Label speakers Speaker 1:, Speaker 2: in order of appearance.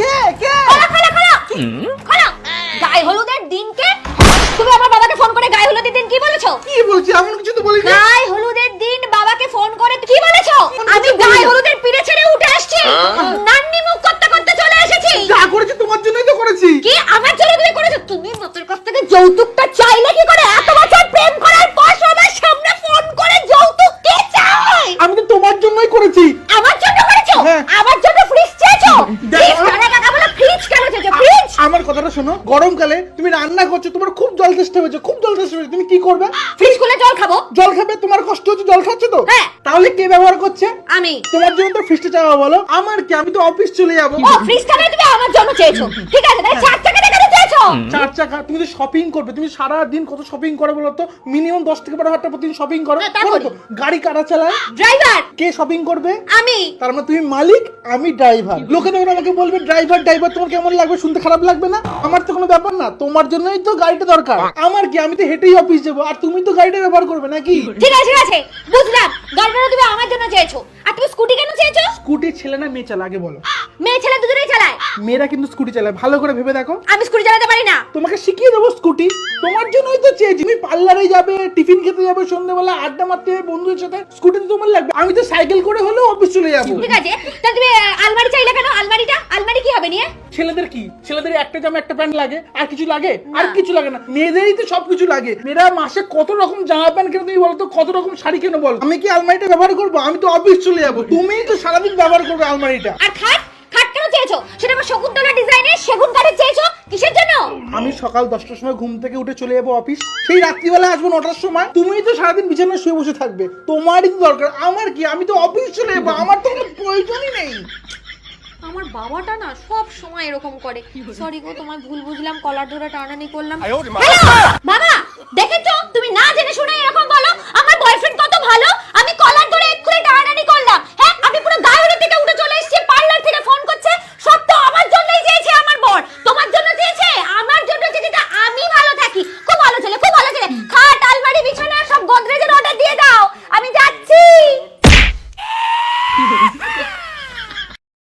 Speaker 1: কে কে
Speaker 2: খোলো গায়ে হলুদের দিনকে তুমি আমার বাবাকে ফোন করে গায়ে হলুদের দিন কি বলেছো?
Speaker 1: কি বলছি? এমন কিছু তো বলিনি।
Speaker 2: গায়ে হলুদের দিন বাবাকে ফোন করে কি বলেছো? আমি গায়ে হলুদের পিড়ে ছেড়ে উঠে আসছি, নান্নি মুখ করতে করতে চলে এসেছি।
Speaker 1: যা করেছি তোমার জন্যই তো করেছি।
Speaker 2: কি আমার জন্য তুমি করেছো? তুমি বাপের কাছ থেকে যৌতুকটা চাইলে কি করে? এত বছর প্রেম করার পর সবার সামনে ফোন করে যৌতুক কে চায়?
Speaker 1: আমি তো তোমার জন্যই করেছি।
Speaker 2: আমার জন্য করেছো?
Speaker 1: হ্যাঁ।
Speaker 2: আমার জন্য ফ্রিজ চেয়েছো?
Speaker 1: দেখো।
Speaker 2: ফ্রিজ কানে কাকা বলে ফ্রিজ কেন চেয়েছো? ফ্রিজ
Speaker 1: আমার কথাটা শোনো, গরমকালে তুমি রান্না করছো, তোমার খুব জল তেষ্টা হয়েছে, খুব জল তেষ্টা হয়েছে, তুমি কি করবে?
Speaker 2: ফ্রিজ খুলে জল খাবো।
Speaker 1: জল খাবে, তোমার কষ্ট হচ্ছে, জল খাচ্ছ তো?
Speaker 2: হ্যাঁ।
Speaker 1: তাহলে কে ব্যবহার করছে?
Speaker 2: আমি।
Speaker 1: তোমার জন্য তো ফ্রিজটা চাওয়া বলো। আমার কি, আমি তো অফিস চলে যাবো।
Speaker 2: ও ফ্রিজ কানে তুমি আমার জন্য চেয়েছো, ঠিক আছে? তাহলে 4 টাকা কেন চেয়েছো?
Speaker 1: 4 চাকা, তুমি তো শপিং করবে, তুমি সারা দিন কত শপিং করে বলো তো? মিনিমাম 10 থেকে 12 হাজার টাকা প্রতিদিন শপিং করো।
Speaker 2: হ্যাঁ, তা
Speaker 1: করো
Speaker 2: করি।
Speaker 1: তো? গাড়ি কারা চালায়?
Speaker 2: ড্রাইভার
Speaker 1: কে শপিং করবে?
Speaker 2: আমি।
Speaker 1: তার মানে তুমি মালিক, আমি ড্রাইভার। লোকে তখন আমাকে বলবে ড্রাইভার ড্রাইভার, তোমার কেমন লাগবে? শুনতে খারাপ লাগবে না? আমার তো কোনো ব্যাপার না, তোমার জন্যই তো গাড়িটা দরকার। আমার কি, আমি তো হেঁটেই অফিস যাবো, আর তুমি তো গাড়িটা ব্যবহার করবে নাকি?
Speaker 2: ঠিক আছে বুঝলাম, গাড়িটা তুমি আমার জন্য চেয়েছো। আর তুমি স্কুটি কেন চেয়েছো?
Speaker 1: স্কুটি ছেলে না মেয়ে চালা আগে বলো?
Speaker 2: মেয়ে ছেলে দুজনেই চালায়।
Speaker 1: মেয়েরা কিন্তু স্কুটি চালায়, ভালো করে ভেবে দেখো।
Speaker 2: আমি স্কুটি চালাতে পারি না।
Speaker 1: তোমাকে শিখিয়ে দেবো স্কুটি, তোমার জন্যই তো চেয়েছি। তুমি পার্লারে যাবে, টিফিন খেতে যাবে, সন্ধ্যাবেলা আড্ডা মারতে যাবে বন্ধুদের সাথে, স্কুটি তো তোমার লাগবে। আমি তো সাইকেল করে হলেও অফিস চলে যাবো।
Speaker 2: ঠিক আছে, তাহলে তুমি আলমারি চাইলে কেন? আলমারি কি হবে নিয়ে?
Speaker 1: ছেলেদের কি, ছেলেদের একটা জামা একটা প্যান্ট লাগে, আর কিছু লাগে? আর কিছু লাগে না। মেয়েদেরই তো সবকিছু লাগে। মেয়েরা মাসে কত রকম জামা প্যান্ট কেন তুমি বলো তো? কত রকম শাড়ি কেন বলো? আমি কি আলমারিটা ব্যবহার করবো? আমি তো অফিস চলে যাবো। তুমিই তো সারাদিন ব্যবহার করবে আলমারিটা।
Speaker 2: আর খাট কেন চেয়েছো? সেটা আমার শকুন্তলা ডিজাইনের সেগুন কাঠের চেয়েছো, কিসের জন্য?
Speaker 1: আমি সকাল 10টার সময় ঘুম থেকে উঠে চলে যাবো অফিস, সেই রাত্রিবেলা আসবো 9টার সময়। তুমিই তো সারাদিন বিছানায় শুয়ে বসে থাকবে, তোমারই তো দরকার। আমার কি, আমি তো অফিস চলে যাবো, আমার তো কোনো প্রয়োজনই নেই।
Speaker 2: আমার বাবাটা না সব সময় এরকম করে। সরি গো, তোমার ভুল বুঝলাম, কলার ধরে টানানি করলাম। হ্যালো বাবা, দেখেছো তুমি না